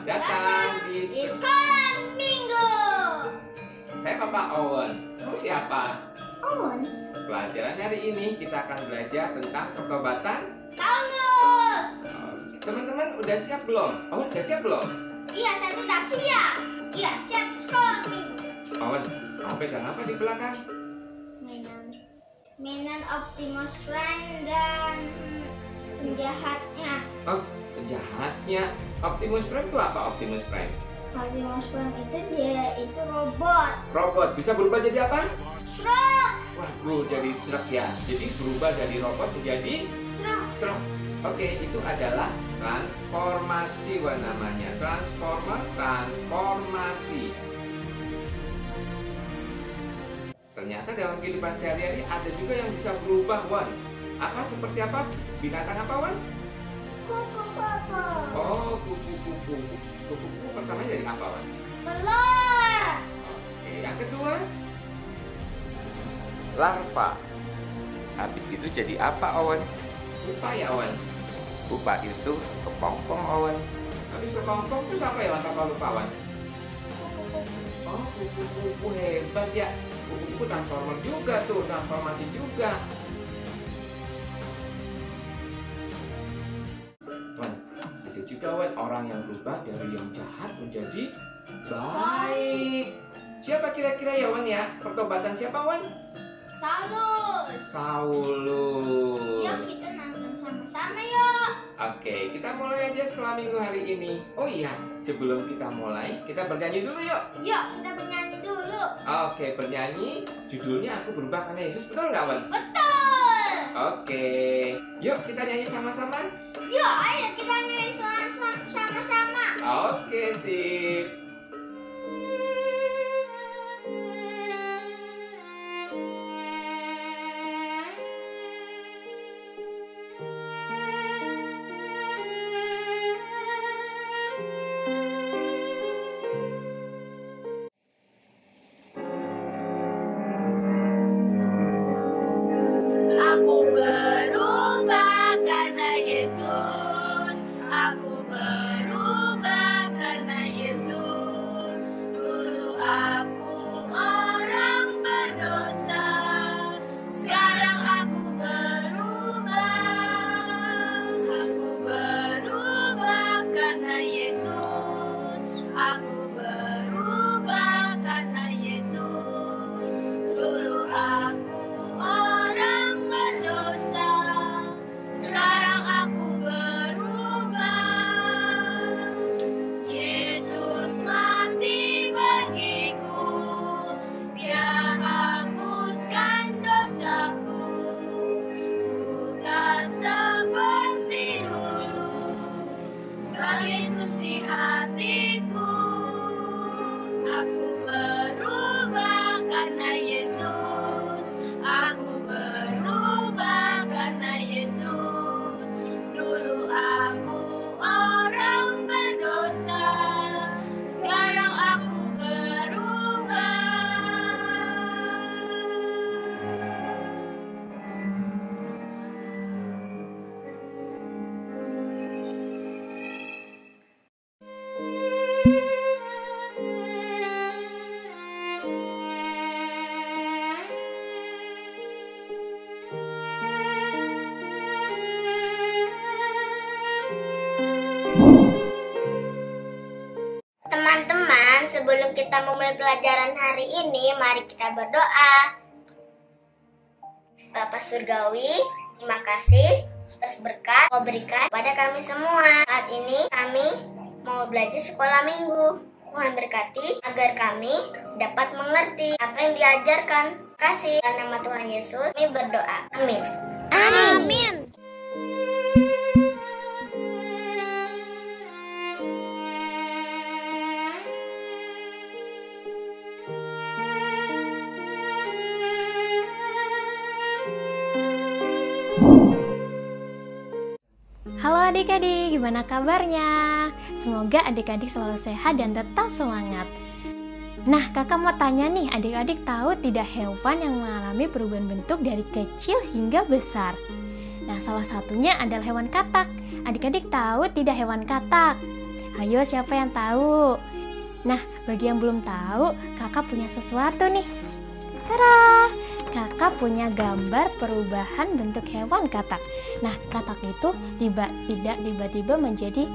Selamat datang di Sekolah Minggu. Saya Bapak Owen. Kamu siapa? Owen. Pelajaran hari ini kita akan belajar tentang pertobatan Saulus. Teman-teman udah siap belum? Owen udah siap belum? Iya, saya sudah siap. Iya, siap sekolah Minggu. Owen, kamu pegang apa di belakang? Mainan Optimus Prime dan penjahatnya. Oh, penjahatnya. Optimus Prime itu apa? Optimus Prime? Optimus Prime itu robot. Robot bisa berubah jadi apa? Truk. Waduh, jadi truk ya. Jadi berubah dari robot menjadi truk. Oke, itu adalah transformasi namanya. Transformasi. Ternyata dalam kehidupan sehari-hari ada juga yang bisa berubah, Wan. Apa seperti apa? Binatang apa, Wan? Kupu-kupu. Oh, kupu-kupu. Kupu-kupu pertama dari apa, Wan? Telur. Oke, yang kedua larva. Habis itu jadi apa, Owen? Pupa ya, Owen? Pupa itu kepompong, Owen. Habis kepompong terus apa ya langkah lupa, Owen? Oh, kupu-kupu hebat ya. Kupu-kupu transformer juga tuh, transformasi juga. Wan, ada juga Wan orang yang berubah dari yang jahat menjadi baik. Siapa kira-kira ya Wan ya? Pertobatan siapa Wan? Saulus. Yuk kita nonton sama-sama yuk. Oke, kita mulai aja sekolah minggu hari ini. Oh iya, sebelum kita mulai, kita bernyanyi dulu yuk. Yuk kita bernyanyi dulu. Oke, bernyanyi. Judulnya Aku Berubah Karena Yesus. Betul nggak Wan? Betul. Oke, yuk kita nyanyi sama-sama. Yuk ayo kita nyanyi sama-sama. Oke, sip. Aku berubah karena Yesus. Aku berubah karena Yesus. Dulu aku orang berdosa, sekarang aku berubah. Aku berubah karena Yesus. Aku berubah karena Yesus. Dulu aku orang berdosa, sekarang aku berubah. Yesus mati bagiku, Dia hapuskan dosaku. Bukan seperti dulu, sebab Yesus di hatiku. Aku berubah karena Yesus. Aku berubah karena Yesus. Dulu aku orang berdosa, sekarang aku berubah. Teman-teman, sebelum kita memulai pelajaran hari ini, mari kita berdoa. Bapa Surgawi, terima kasih atas berkat kau berikan pada kami semua. Saat ini kami mau belajar sekolah minggu. Tuhan berkati agar kami dapat mengerti apa yang diajarkan. Terima kasih dalam nama Tuhan Yesus kami berdoa. Amin. Amin. Halo adik-adik, gimana kabarnya? Semoga adik-adik selalu sehat dan tetap semangat. Nah, kakak mau tanya nih, adik-adik tahu tidak hewan yang mengalami perubahan bentuk dari kecil hingga besar? Nah, salah satunya adalah hewan katak. Adik-adik tahu tidak hewan katak? Ayo, siapa yang tahu? Nah, bagi yang belum tahu, kakak punya sesuatu nih. Tada! Kakak punya gambar perubahan bentuk hewan katak. Nah, katak itu tidak tiba-tiba menjadi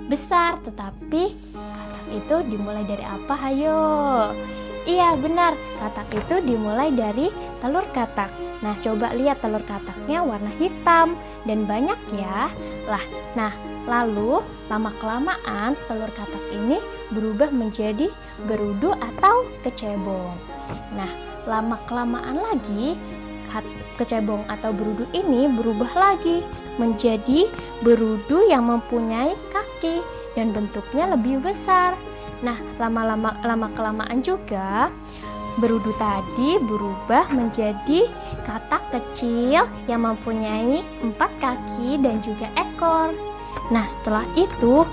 besar, tetapi katak itu dimulai dari apa? Hayo. Iya, benar. Katak itu dimulai dari telur katak. Nah, coba lihat telur kataknya warna hitam dan banyak ya. Nah, lalu lama-kelamaan telur katak ini berubah menjadi berudu atau kecebong. Nah, lama-kelamaan lagi kecebong atau berudu ini berubah lagi menjadi berudu yang mempunyai kaki dan bentuknya lebih besar. Nah, lama-kelamaan juga berudu tadi berubah menjadi katak kecil yang mempunyai 4 kaki dan juga ekor. Nah, setelah itu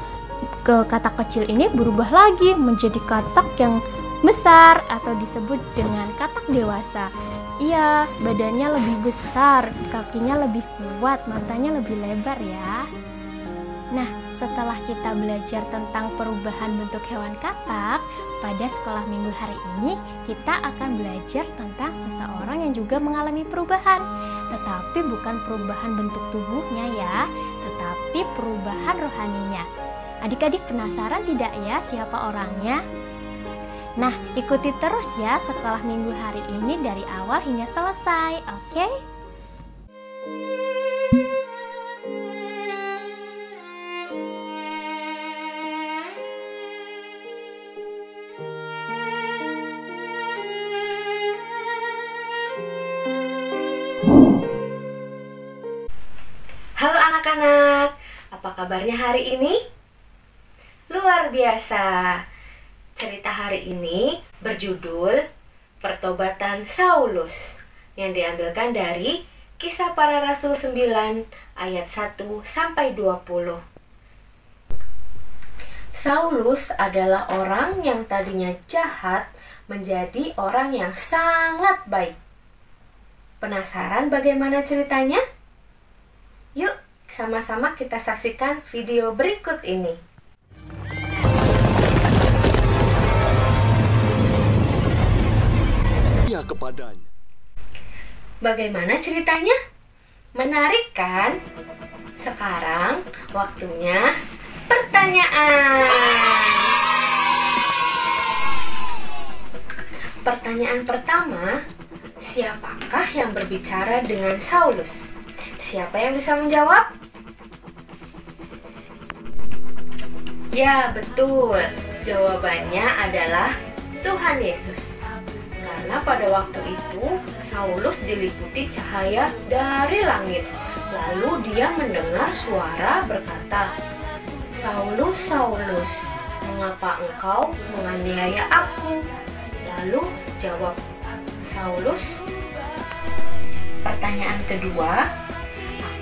katak kecil ini berubah lagi menjadi katak yang besar atau disebut dengan katak dewasa. Iya, badannya lebih besar, kakinya lebih kuat, matanya lebih lebar ya. Nah, setelah kita belajar tentang perubahan bentuk hewan katak, pada sekolah minggu hari ini kita akan belajar tentang seseorang yang juga mengalami perubahan. Tetapi bukan perubahan bentuk tubuhnya ya, tetapi perubahan rohaninya. Adik-adik penasaran tidak ya siapa orangnya? Nah, ikuti terus ya sekolah minggu hari ini dari awal hingga selesai, oke? Halo anak-anak, apa kabarnya hari ini? Luar biasa. Cerita hari ini berjudul Pertobatan Saulus yang diambilkan dari Kisah Para Rasul 9 ayat 1-20. Saulus adalah orang yang tadinya jahat menjadi orang yang sangat baik. Penasaran bagaimana ceritanya? Yuk, sama-sama kita saksikan video berikut ini. Ya, kepadanya. Bagaimana ceritanya? Menarik kan? Sekarang waktunya pertanyaan. Pertanyaan pertama, siapakah yang berbicara dengan Saulus? Siapa yang bisa menjawab? Ya, betul. Jawabannya adalah Tuhan Yesus. Karena pada waktu itu Saulus diliputi cahaya dari langit. Lalu dia mendengar suara berkata, "Saulus, Saulus, mengapa engkau menganiaya aku?" Lalu jawab Saulus. Pertanyaan kedua,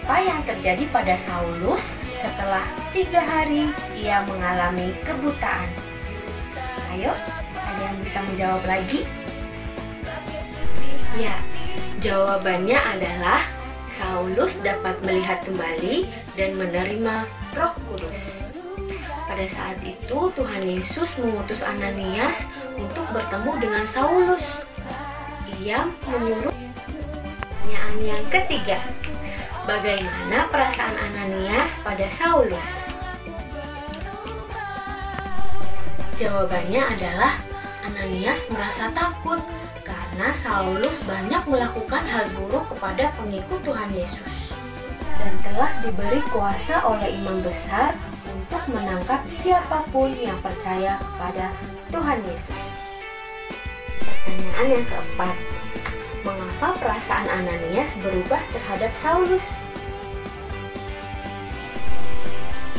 apa yang terjadi pada Saulus setelah 3 hari ia mengalami kebutaan? Ayo, ada yang bisa menjawab lagi? Ya, jawabannya adalah Saulus dapat melihat kembali dan menerima Roh Kudus. Pada saat itu Tuhan Yesus mengutus Ananias untuk bertemu dengan Saulus. Ia menyuruh. Pertanyaan yang ketiga, bagaimana perasaan Ananias pada Saulus? Jawabannya adalah Ananias merasa takut karena Saulus banyak melakukan hal buruk kepada pengikut Tuhan Yesus dan telah diberi kuasa oleh imam besar untuk menangkap siapapun yang percaya kepada Tuhan Yesus. Pertanyaan yang keempat, mengapa perasaan Ananias berubah terhadap Saulus?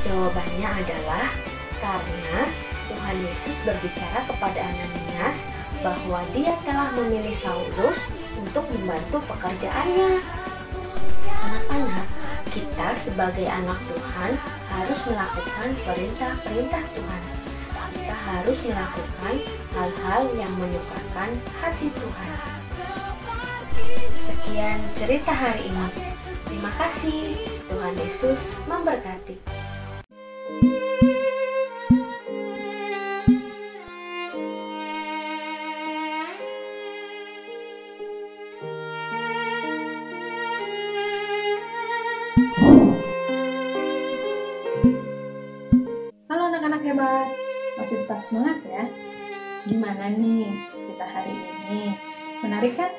Jawabannya adalah karena Tuhan Yesus berbicara kepada Ananias bahwa dia telah memilih Saulus untuk membantu pekerjaannya. Anak-anak, kita sebagai anak Tuhan harus melakukan perintah-perintah Tuhan. Kita harus melakukan hal-hal yang menyukakan hati Tuhan. Sekian cerita hari ini. Terima kasih. Tuhan Yesus memberkati. tetap semangat ya. Gimana nih cerita hari ini? Menarik kan?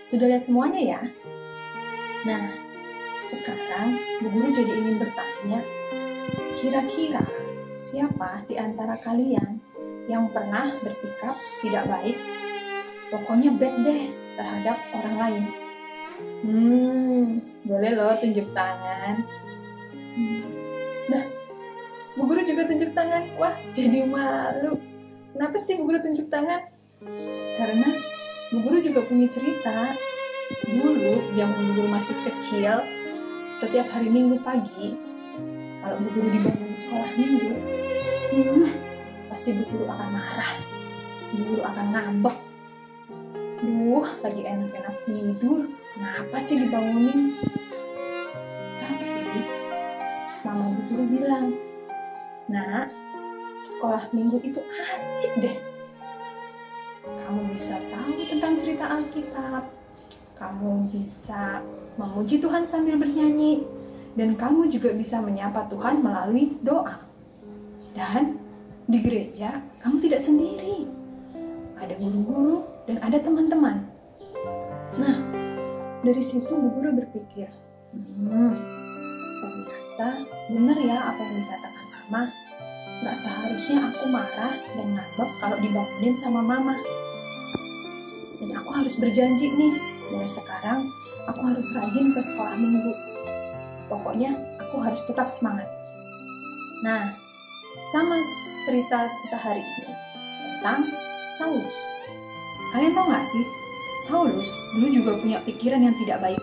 Sudah lihat semuanya ya? Nah, sekarang Bu Guru jadi ingin bertanya, kira-kira siapa di antara kalian yang pernah bersikap tidak baik, pokoknya bad deh terhadap orang lain? Boleh loh tunjuk tangan. Nah, Bu Guru juga tunjuk tangan. Wah, jadi malu. Kenapa sih Bu Guru tunjuk tangan? Karena Bu Guru juga punya cerita. Dulu, zaman Bu Guru masih kecil, setiap hari Minggu pagi, kalau Bu Guru dibangun sekolah Minggu, pasti Bu Guru akan marah. Bu Guru akan ngambek. Lagi enak-enak tidur, kenapa sih dibangunin? Tapi, Mama Bu Guru bilang, "Nak, sekolah Minggu itu asik deh. Kamu bisa tahu tentang cerita Alkitab, kamu bisa memuji Tuhan sambil bernyanyi, dan kamu juga bisa menyapa Tuhan melalui doa. Dan di gereja kamu tidak sendiri. Ada guru-guru dan ada teman-teman." Nah, dari situ Bu Guru berpikir, ternyata benar ya apa yang dikatakan Mama. Gak seharusnya aku marah dan ngambek kalau dibangunin sama Mama. Dan aku harus berjanji nih, dari sekarang aku harus rajin ke sekolah Minggu. Pokoknya aku harus tetap semangat. Nah, sama cerita kita hari ini tentang Saulus. Kalian tahu gak sih, Saulus dulu juga punya pikiran yang tidak baik.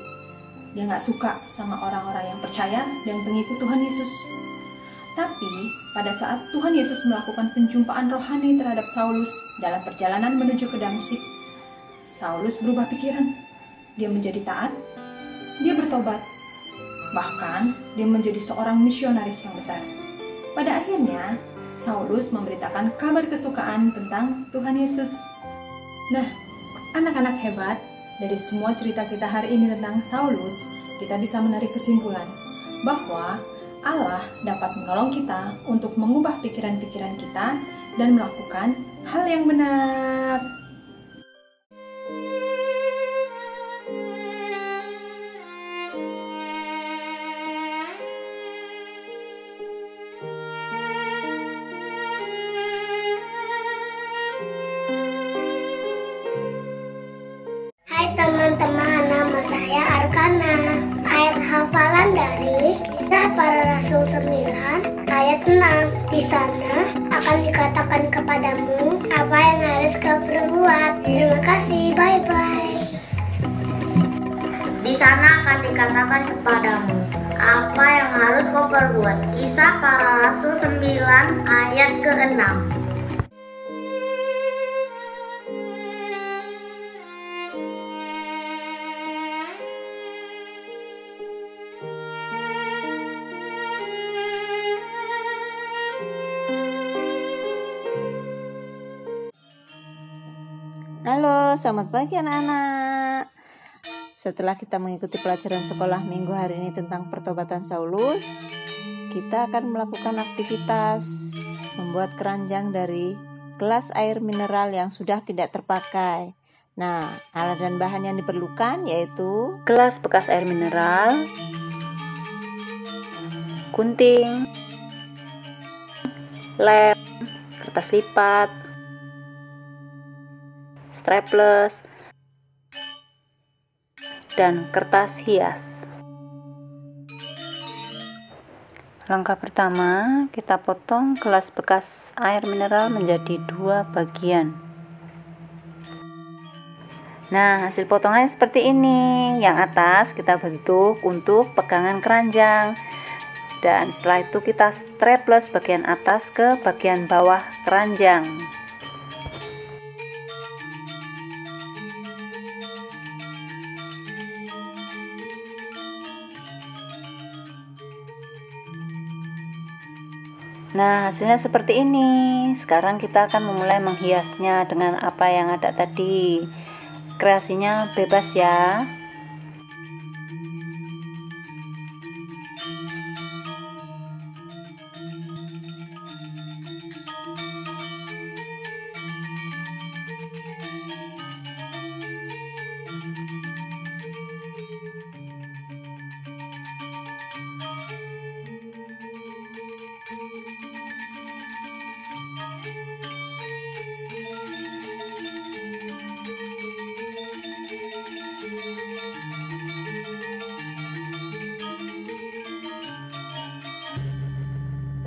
Dia gak suka sama orang-orang yang percaya dan pengikut Tuhan Yesus. Tapi, pada saat Tuhan Yesus melakukan penjumpaan rohani terhadap Saulus dalam perjalanan menuju ke Damsyik, Saulus berubah pikiran. Dia menjadi taat, dia bertobat. Bahkan, dia menjadi seorang misionaris yang besar. Pada akhirnya, Saulus memberitakan kabar kesukaan tentang Tuhan Yesus. Nah, anak-anak hebat, dari semua cerita kita hari ini tentang Saulus, kita bisa menarik kesimpulan bahwa Allah dapat menolong kita untuk mengubah pikiran-pikiran kita dan melakukan hal yang benar. Hai teman-teman, nama saya Arkana. Ayat hafalan dari Kisah Para Rasul 9 ayat 6. Di sana akan dikatakan kepadamu apa yang harus kau perbuat. Terima kasih, bye-bye. Di sana akan dikatakan kepadamu apa yang harus kau perbuat. Kisah Para Rasul 9 ayat ke-6. Halo, selamat pagi anak-anak. Setelah kita mengikuti pelajaran sekolah minggu hari ini tentang pertobatan Saulus, kita akan melakukan aktivitas membuat keranjang dari gelas air mineral yang sudah tidak terpakai. Nah, alat dan bahan yang diperlukan yaitu gelas bekas air mineral, gunting, lem, kertas lipat, strapless, dan kertas hias. Langkah pertama, kita potong gelas bekas air mineral menjadi 2 bagian. Nah, hasil potongannya seperti ini. Yang atas kita bentuk untuk pegangan keranjang, dan setelah itu kita strapless bagian atas ke bagian bawah keranjang. Nah, hasilnya seperti ini. Sekarang kita akan memulai menghiasnya dengan apa yang ada tadi. Kreasinya bebas ya.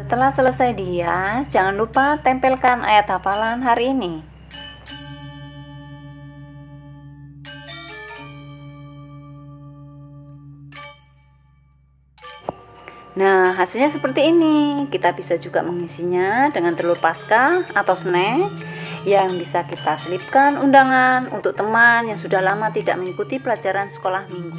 Setelah selesai dihias, jangan lupa tempelkan ayat hafalan hari ini. Nah, hasilnya seperti ini. Kita bisa juga mengisinya dengan telur pasca atau snack yang bisa kita selipkan undangan untuk teman yang sudah lama tidak mengikuti pelajaran sekolah minggu.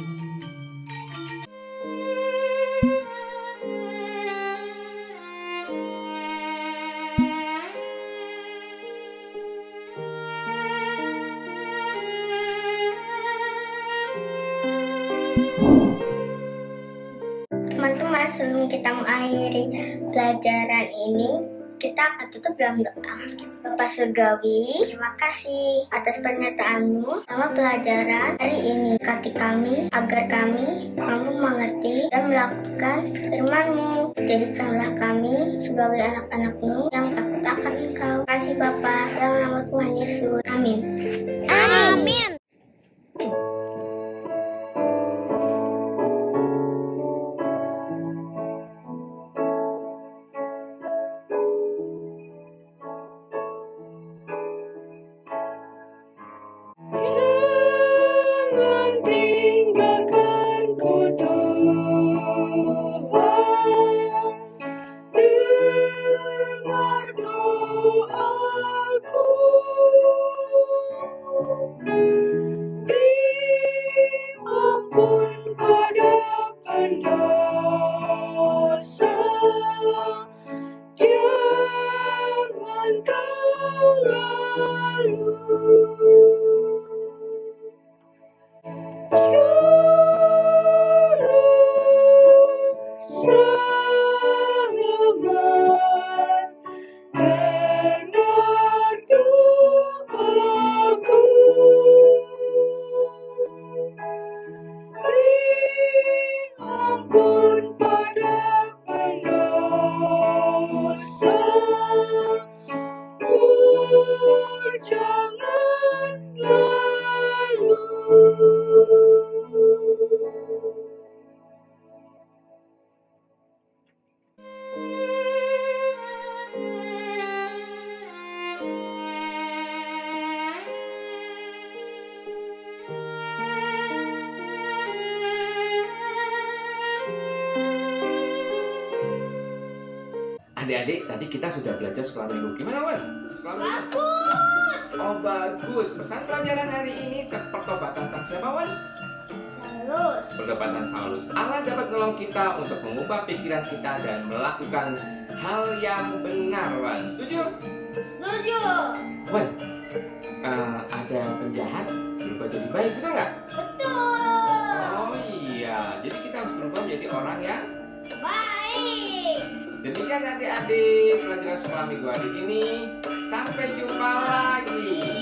Teman-teman, sebelum kita mengakhiri pelajaran ini, kita akan tutup dalam doa. Bapak Surgawi, terima kasih atas pernyataanmu sama pelajaran hari ini. Berkati kami agar kami mampu mengerti dan melakukan firman-Mu. Jadikanlah kami sebagai anak-anak-Mu yang takut akan Engkau. Terima kasih Bapak, dalam nama Tuhan Yesus. Amin. Amin. Adik-adik, tadi kita sudah belajar sekolah minggu. Gimana, Wan? Bagus! Oh, bagus. Pesan pelajaran hari ini pertobatan tentang siapa, Wan? Saulus. Pertobatan Saulus. Allah dapat menolong kita untuk mengubah pikiran kita dan melakukan hal yang benar, Wan. Setuju? Setuju. Wan, ada penjahat berubah jadi baik, betul nggak? Betul. Oh iya, jadi kita harus berubah menjadi orang yang baik. Demikian adik-adik pelajaran sekolah minggu hari ini. Sampai jumpa lagi.